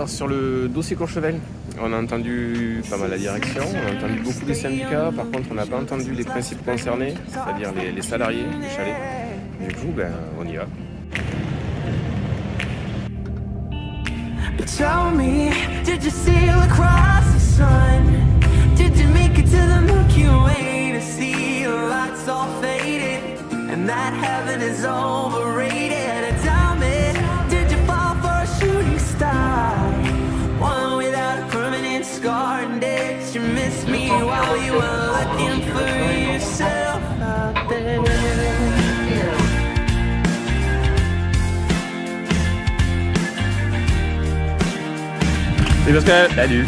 Alors sur le dossier Courchevel, on a entendu pas mal la direction, on a entendu beaucoup de syndicats, par contre on n'a pas entendu les principes concernés, c'est-à-dire les salariés, les chalets. Du coup, on y va. Tell me, did you sail across the sun? Did you make it to the Milky Way to see the lights all faded and that heaven is overrated? And tell me, did you fall for a shooting star, one without a permanent scar? And did you miss me while you were looking for yourself out there? Salut Pascal, salut.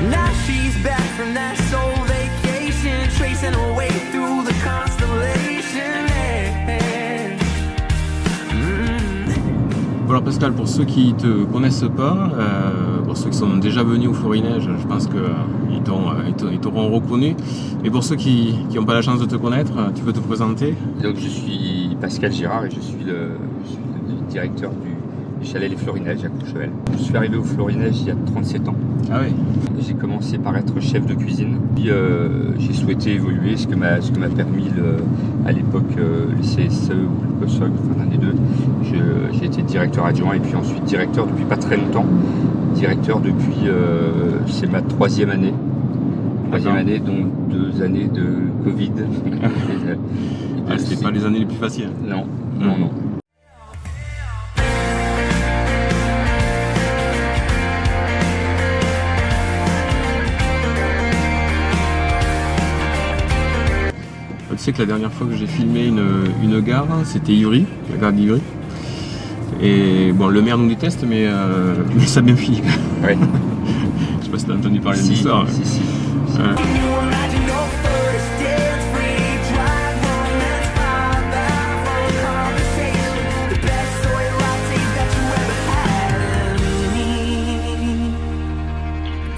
Now she's back from that soul vacation, tracing her way through the constellation. Bon alors Pascal, pour ceux qui te connaissent pas, pour ceux qui sont déjà venus au Florinège, je pense qu'ils t'auront reconnu. Et pour ceux qui n'ont pas la chance de te connaître, tu peux te présenter? Donc je suis Pascal Girard et je suis le directeur du chalet Les Florinèges à Courchevel. Je suis arrivé au Florinège il y a 37 ans. Ah oui. J'ai commencé par être chef de cuisine. Puis j'ai souhaité évoluer, ce que m'a permis à l'époque le CSE ou le COSOC, enfin l'un des deux. J'ai été directeur adjoint et puis ensuite directeur depuis pas très longtemps. Directeur depuis, c'est ma troisième année. Troisième année, dont 2 années de Covid. C'était pas les années les plus faciles. Non, non, non. Tu sais que la dernière fois que j'ai filmé une gare, c'était Ivry, la gare d'Ivry. Et bon, le maire nous déteste, mais ça a bien fini. Ouais. Je sais pas si t'as entendu parler de l'histoire. Si.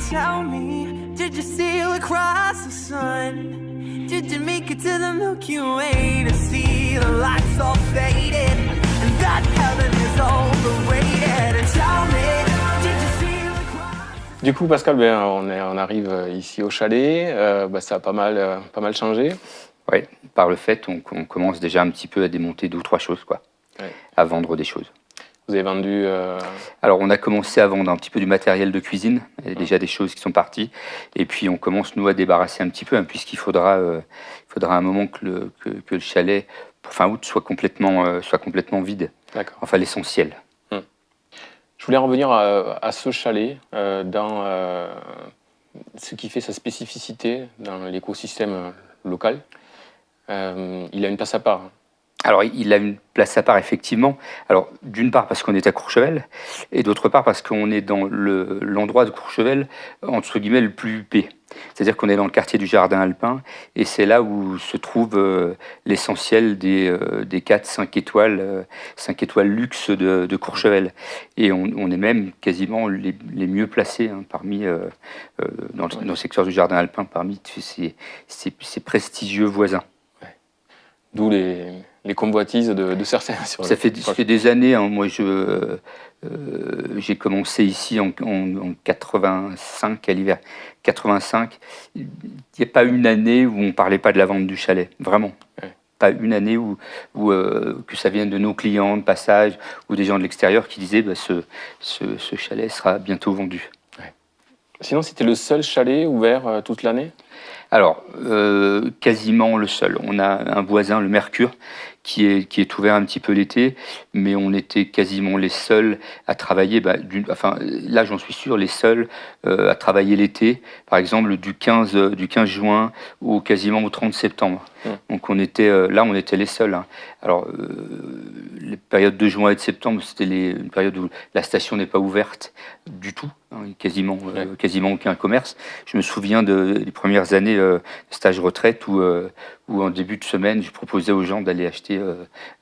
Tell me, did you sail across the sun? Did you make it to the Milky Way to see the lights all faded and that heaven is overrated? And tell me, did you sail across? Du coup Pascal, on arrive ici au chalet, ça a pas mal changé. Ouais, par le fait, on commence déjà un petit peu à démonter 2 ou 3 choses, quoi, Ouais. à vendre des choses. Vous avez vendu... Alors, on a commencé à vendre un petit peu du matériel de cuisine, il y a déjà des choses qui sont parties, et puis on commence, nous, à débarrasser un petit peu, puisqu'il faudra un moment que le chalet, pour fin août, soit complètement vide. D'accord. Enfin, l'essentiel. Je voulais revenir à ce chalet, dans ce qui fait sa spécificité dans l'écosystème local. Il a une place à part. Alors, il a une place à part, effectivement. Alors, d'une part, parce qu'on est à Courchevel, et d'autre part, parce qu'on est dans l'endroit de Courchevel, entre guillemets, le plus huppé. C'est-à-dire qu'on est dans le quartier du Jardin Alpin, et c'est là où se trouve l'essentiel des 4-5 étoiles, 5 étoiles luxe de Courchevel. Et on est même quasiment les mieux placés parmi, dans le secteur du Jardin Alpin, parmi ces prestigieux voisins. D'où les convoitises de certains. Ça fait des années, moi j'ai commencé ici en 85, à l'hiver 85. Il n'y a pas une année où on ne parlait pas de la vente du chalet, vraiment. Ouais. Pas une année où que ça vienne de nos clients de passage ou des gens de l'extérieur qui disaient ce chalet sera bientôt vendu. Ouais. Sinon, c'était le seul chalet ouvert toute l'année ? Alors, quasiment le seul. On a un voisin, le Mercure, qui est ouvert un petit peu l'été, mais on était quasiment les seuls à travailler, là j'en suis sûr, les seuls à travailler l'été, par exemple du 15 juin quasiment au 30 septembre. Donc on était les seuls. Alors, les périodes de juin et de septembre, c'était une période où la station n'est pas ouverte du tout, quasiment aucun commerce. Je me souviens des premières années de stage retraite où en début de semaine, je proposais aux gens d'aller acheter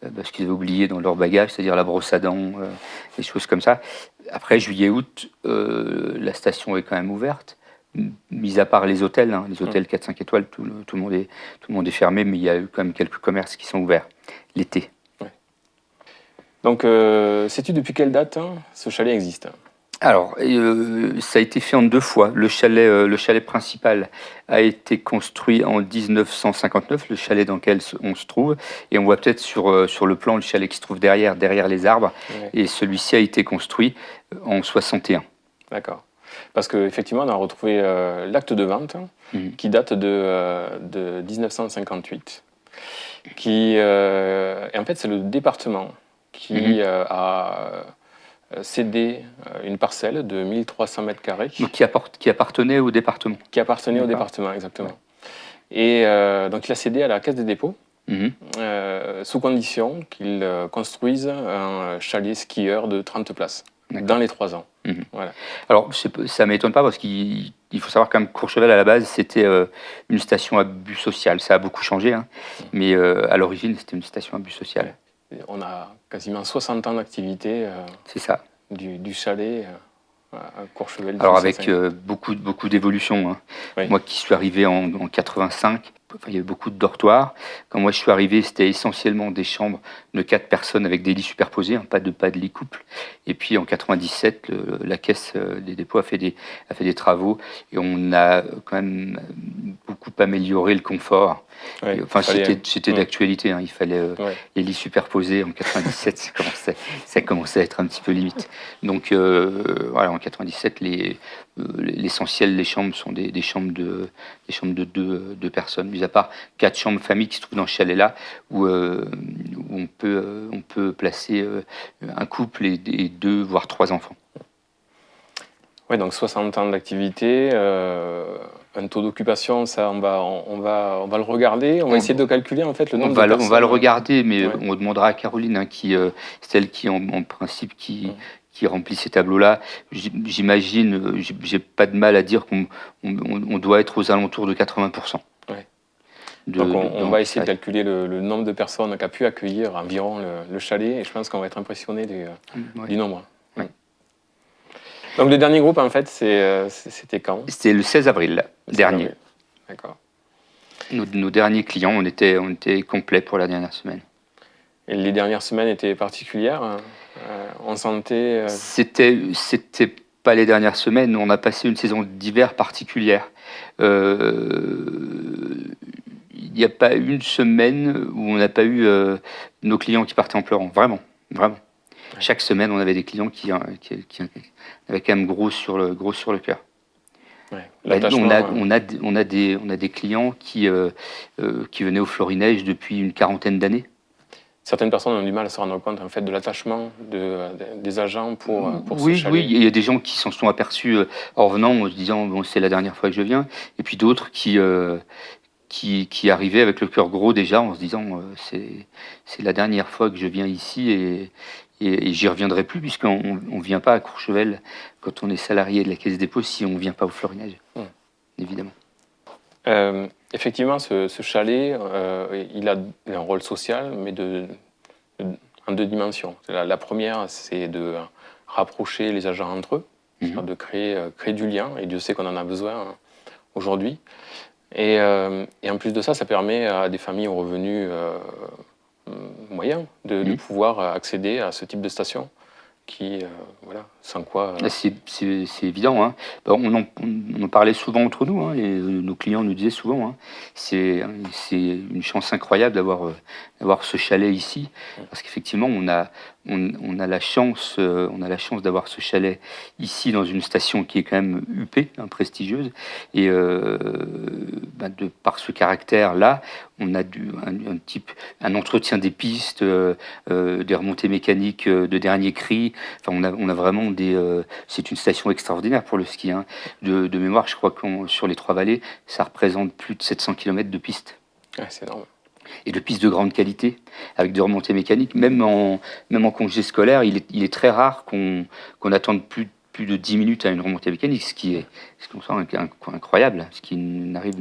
ce qu'ils avaient oublié dans leur bagage, c'est-à-dire la brosse à dents, des choses comme ça. Après, juillet-août, la station est quand même ouverte, mis à part les hôtels, les hôtels 4-5 étoiles, tout le monde est fermé, mais il y a eu quand même quelques commerces qui sont ouverts l'été. Donc, sais-tu depuis quelle date ce chalet existe? Alors, ça a été fait en 2 fois. Le chalet principal a été construit en 1959, le chalet dans lequel on se trouve, et on voit peut-être sur le plan le chalet qui se trouve derrière les arbres, Ouais, et celui-ci a été construit en 61. d'accord. Parce qu'effectivement, on a retrouvé l'acte de vente Mhm. qui date de 1958. Et en fait, c'est le département qui Mhm. a cédé une parcelle de 1300 mètres carrés Donc, qui appartenait au département. qui appartenait au D'accord. département, exactement. Et donc, il a cédé à la Caisse des dépôts Mhm. sous condition qu'il construise un chalet skieur de 30 places D'accord. dans les 3 ans. Mhm. Voilà. Alors, ça ne m'étonne pas parce qu'il faut savoir quand même que Courchevel, à la base, c'était une station à but social. Ça a beaucoup changé, hein, mais à l'origine, c'était une station à but social. Et on a quasiment 60 ans d'activité C'est ça. du chalet à Courchevel. Alors, depuis avec 150. beaucoup d'évolutions, hein. Oui. Moi qui suis arrivé en 85, il y avait beaucoup de dortoirs. Quand moi je suis arrivé, c'était essentiellement des chambres de 4 personnes avec des lits superposés, hein, pas de lit couple. Et puis en 97, la Caisse des dépôts a fait des travaux et on a quand même beaucoup amélioré le confort. Ouais, Et, enfin, il fallait- c'était d'actualité, hein. Il fallait Ouais. les lits superposés en 97, ça commençait à être un petit peu limite. Donc voilà, en 97, l'essentiel des chambres sont des chambres de 2 personnes, mis à part 4 chambres famille qui se trouvent dans ce chalet-là, où on peut placer un couple et 2, voire 3 enfants. Ouais, donc 60 ans d'activité, un taux d'occupation, ça on va le regarder, on va essayer de calculer en fait le nombre de personnes. On va le regarder, mais Ouais. on demandera à Caroline, hein, celle qui en principe qui remplit ces tableaux-là. J'imagine, j'ai pas de mal à dire qu'on doit être aux alentours de 80%. Ouais. De- Donc de- on va essayer de ça- calculer le nombre de personnes qu'a pu accueillir environ le chalet et je pense qu'on va être impressionné Ouais. du nombre. Ouais. Donc le dernier groupe en fait c'était quand? C'était le 16 avril Le 16 dernier. avril. D'accord. Nos derniers clients, on était complets pour la dernière semaine. Et les dernières semaines étaient particulières. On sentait. C'était pas les dernières semaines, on a passé une saison d'hiver particulière. Il n'y a pas une semaine où on n'a pas eu nos clients qui partaient en pleurant, vraiment, vraiment. Ouais. Chaque semaine, on avait des clients qui avaient quand même gros sur le cœur. Ouais, Bah, l'attachement, on a des clients qui venaient au Florinège depuis une quarantaine d'années. certaines personnes ont du mal à se rendre compte en fait de l'attachement des agents pour ce Oui, chalet. il y a des gens qui s'en sont aperçus en revenant, en se disant bon, c'est la dernière fois que je viens, et puis d'autres qui arrivaient avec le cœur gros déjà en se disant c'est la dernière fois que je viens ici et j'y reviendrai plus puisqu'on ne vient pas à Courchevel quand on est salarié de la Caisse des dépôts si on ne vient pas au Florinège, évidemment. Effectivement, ce chalet, il a un rôle social, mais en 2 dimensions. La première, c'est de rapprocher les agents entre eux, c'est-à-dire de créer du lien, et Dieu sait qu'on en a besoin aujourd'hui. Et en plus de ça, ça permet à des familles aux revenus moyens de pouvoir accéder à ce type de station qui, voilà, sans quoi... C'est évident, hein. Bah, on en parlait souvent entre nous, hein, et nos clients nous disaient souvent, hein, c'est une chance incroyable d'avoir ce chalet ici, parce qu'effectivement on a la chance d'avoir ce chalet ici dans une station qui est quand même huppée, hein, prestigieuse, et par ce caractère-là, on a un entretien des pistes, des remontées mécaniques de dernier cri. Enfin, on a vraiment c'est une station extraordinaire pour le ski, hein. De mémoire, je crois que sur les 3 vallées, ça représente plus de 700 km de pistes. Ouais, c'est énorme. Et de pistes de grande qualité, avec des remontées mécaniques. Même en congé scolaire, il est très rare qu'on attende plus de 10 minutes à une remontée mécanique, ce qui est incroyable, ce qui n'arrive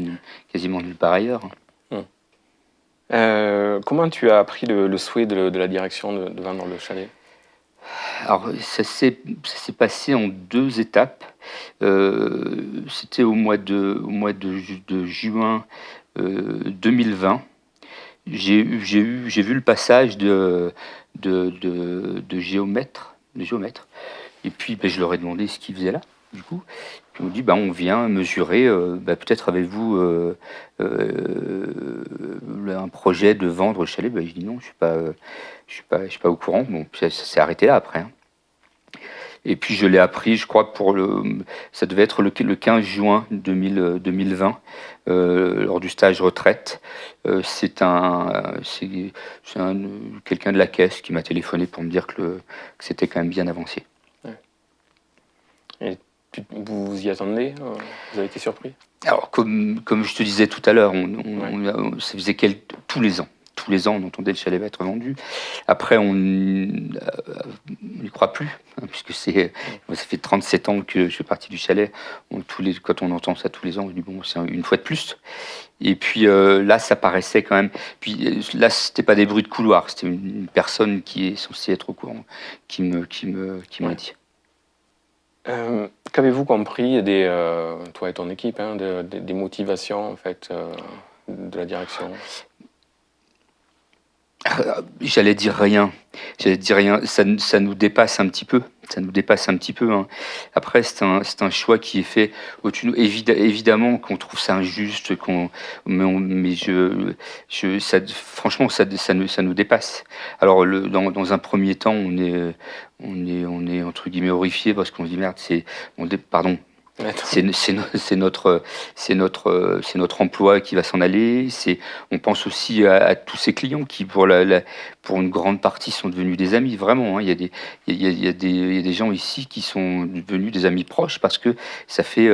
quasiment nulle part ailleurs. Comment tu as appris le souhait de la direction de vendre le chalet? Alors, ça s'est passé en 2 étapes. C'était au mois de juin 2020. J'ai vu le passage de géomètres. Et puis je leur ai demandé ce qu'ils faisaient là, du coup. Puis ils m'ont dit, on vient mesurer, peut-être avez-vous un projet de vendre le chalet. Je dis non, je suis pas au courant. Bon, puis ça s'est arrêté là après, hein. Et puis je l'ai appris, je crois, ça devait être le 15 juin 2020, lors du stage retraite. C'est quelqu'un de la caisse qui m'a téléphoné pour me dire que c'était quand même bien avancé. Et vous y attendez? Vous avez été surpris? Alors, comme je te disais tout à l'heure, ça faisait tous les ans, on entendait le chalet va être vendu. Après, on n'y croit plus, hein, puisque ça fait 37 ans que je fais partie du chalet. Quand on entend ça tous les ans, on dit bon, c'est une fois de plus. Et puis là, ça paraissait quand même. Puis là, c'était pas des bruits de couloir, c'était une personne qui est censée être au courant, qui m'a dit. Qu'avez-vous compris toi et ton équipe, hein, des motivations en fait de la direction? J'allais dire rien. Ça nous dépasse un petit peu. Hein. Après, c'est un choix qui est fait au-dessus de nous. Évidemment qu'on trouve ça injuste, franchement, ça nous dépasse. Alors, dans un premier temps, on est entre guillemets horrifié parce qu'on se dit merde, pardon. C'est notre emploi qui va s'en aller. On pense aussi à tous ces clients qui, pour une grande partie, sont devenus des amis. Vraiment, hein. Il y a des gens ici qui sont devenus des amis proches parce que ça fait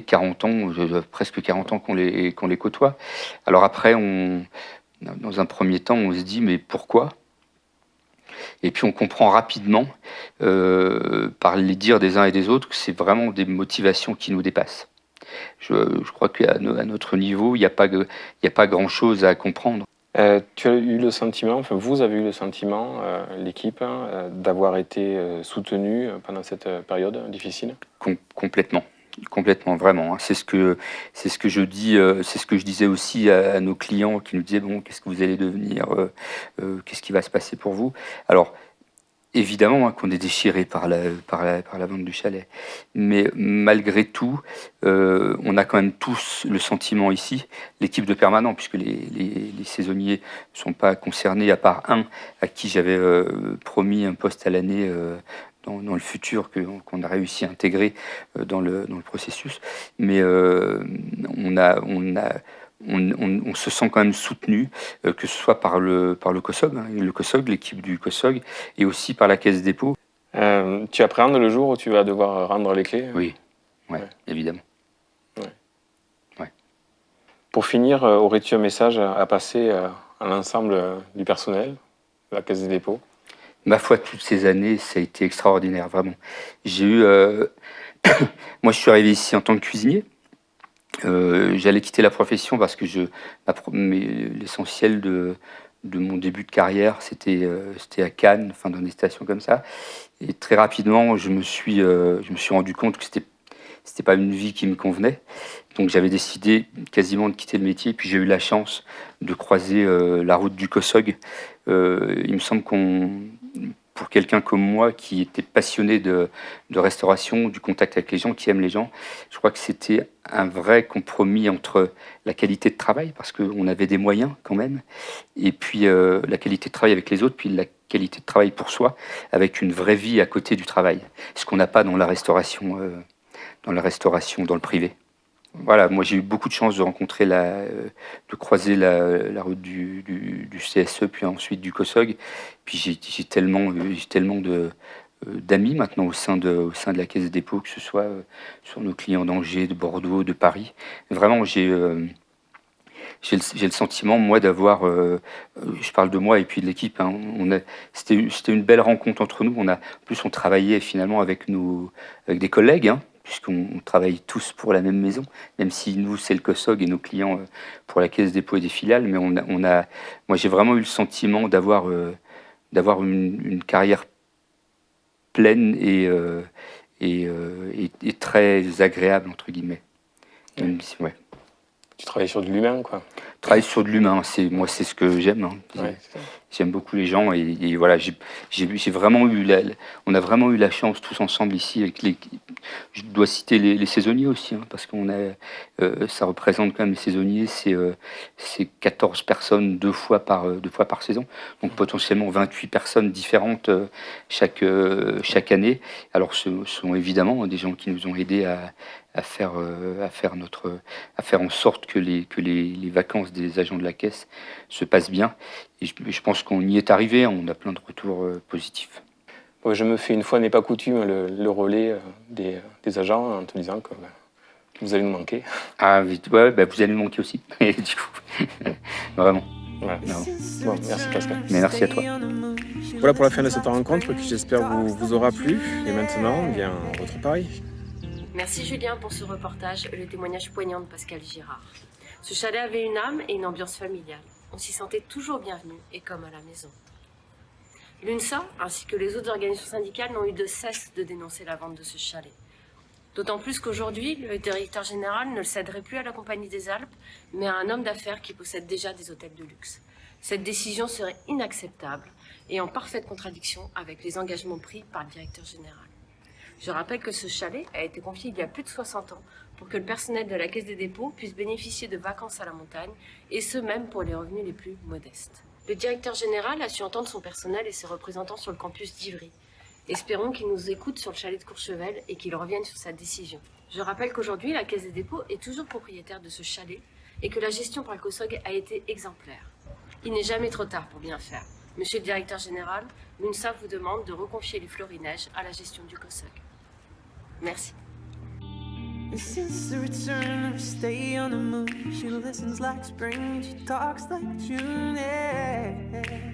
40 ans, presque 40 ans qu'on les côtoie. Alors après, dans un premier temps, on se dit mais pourquoi? Et puis on comprend rapidement, par les dires des uns et des autres, que c'est vraiment des motivations qui nous dépassent. Je crois qu'à notre niveau, il n'y a pas grand-chose à comprendre. Tu as eu le sentiment, enfin vous avez eu le sentiment, l'équipe, hein, d'avoir été soutenu pendant cette période difficile? Complètement, vraiment, hein. C'est ce que je dis, c'est ce que je disais aussi à nos clients qui nous disaient bon, qu'est-ce que vous allez devenir, qu'est-ce qui va se passer pour vous? Alors évidemment, hein, qu'on est déchiré par la vente du chalet, mais malgré tout, on a quand même tous le sentiment ici, l'équipe de permanent, puisque les saisonniers ne sont pas concernés, à part un à qui j'avais promis un poste à l'année dans le futur qu'on a réussi à intégrer dans le processus. Mais on se sent quand même soutenu, que ce soit par le COSOG, hein, l'équipe du COSOG, et aussi par la Caisse des dépôts. Tu appréhendes le jour où tu vas devoir rendre les clés? Oui, ouais. Évidemment. Ouais. Pour finir, aurais-tu un message à passer à l'ensemble du personnel de la Caisse des dépôts? Ma foi, toutes ces années, ça a été extraordinaire, vraiment. J'ai eu... Moi, je suis arrivé ici en tant que cuisinier. J'allais quitter la profession parce que l'essentiel de mon début de carrière, c'était à Cannes, enfin dans des stations comme ça. Et très rapidement, je me suis rendu compte que c'était pas une vie qui me convenait. Donc j'avais décidé quasiment de quitter le métier. Puis j'ai eu la chance de croiser la route du COSOG. Il me semble pour quelqu'un comme moi qui était passionné de restauration, du contact avec les gens, qui aime les gens, je crois que c'était un vrai compromis entre la qualité de travail, parce qu'on avait des moyens quand même, et puis la qualité de travail avec les autres, puis la qualité de travail pour soi, avec une vraie vie à côté du travail, ce qu'on n'a pas dans la restauration, dans le privé. Voilà, moi j'ai eu beaucoup de chance de croiser la route du CSE, puis ensuite du COSOG. Puis j'ai tellement d'amis maintenant au sein de la Caisse des dépôts, que ce soit sur nos clients d'Angers, de Bordeaux, de Paris. Vraiment, j'ai le sentiment, moi, d'avoir... je parle de moi et puis de l'équipe. Hein, c'était une belle rencontre entre nous. En plus, on travaillait finalement avec des collègues, hein, puisqu'on travaille tous pour la même maison, même si nous, c'est le COSOG et nos clients pour la Caisse des dépôts et des filiales. Mais moi, j'ai vraiment eu le sentiment d'avoir une carrière pleine et très agréable, entre guillemets. Ouais. Tu travailles sur de l'humain, quoi. Travailler sur de l'humain, moi c'est ce que j'aime, hein. Ouais, c'est ça. J'aime beaucoup les gens et voilà, j'ai vraiment eu on a vraiment eu la chance tous ensemble ici avec je dois citer les saisonniers aussi, hein, parce qu'on a, ça représente quand même les saisonniers, c'est 14 personnes deux fois par saison, donc potentiellement 28 personnes différentes chaque année. Alors ce sont évidemment des gens qui nous ont aidés à faire en sorte que les vacances des agents de la caisse se passent bien. Et je pense qu'on y est arrivé, hein, on a plein de retours positifs. Bon, je me fais une fois n'est pas coutume le relais des agents en te disant que vous allez nous manquer. Ah, ouais, bah, vous allez me manquer aussi. Et du coup, vraiment. Voilà. Non. Bon, merci Pascal. Mais merci à toi. Voilà pour la fin de cette rencontre qui j'espère vous aura plu. Et maintenant, bien, on retrouve Paris. Merci Julien pour ce reportage et le témoignage poignant de Pascal Girard. Ce chalet avait une âme et une ambiance familiale. On s'y sentait toujours bienvenu et comme à la maison. L'UNSA, ainsi que les autres organisations syndicales, n'ont eu de cesse de dénoncer la vente de ce chalet. D'autant plus qu'aujourd'hui, le directeur général ne le céderait plus à la Compagnie des Alpes, mais à un homme d'affaires qui possède déjà des hôtels de luxe. Cette décision serait inacceptable et en parfaite contradiction avec les engagements pris par le directeur général. Je rappelle que ce chalet a été confié il y a plus de 60 ans pour que le personnel de la Caisse des dépôts puisse bénéficier de vacances à la montagne, et ce même pour les revenus les plus modestes. Le directeur général a su entendre son personnel et ses représentants sur le campus d'Ivry. Espérons qu'il nous écoute sur le chalet de Courchevel et qu'il revienne sur sa décision. Je rappelle qu'aujourd'hui, la Caisse des dépôts est toujours propriétaire de ce chalet et que la gestion par le COSOG a été exemplaire. Il n'est jamais trop tard pour bien faire. Monsieur le directeur général, l'UNSA vous demande de reconfier les florilèges à la gestion du COSOG. Merci. And since the return of her stay on the move, she listens like spring, she talks like June. Yeah.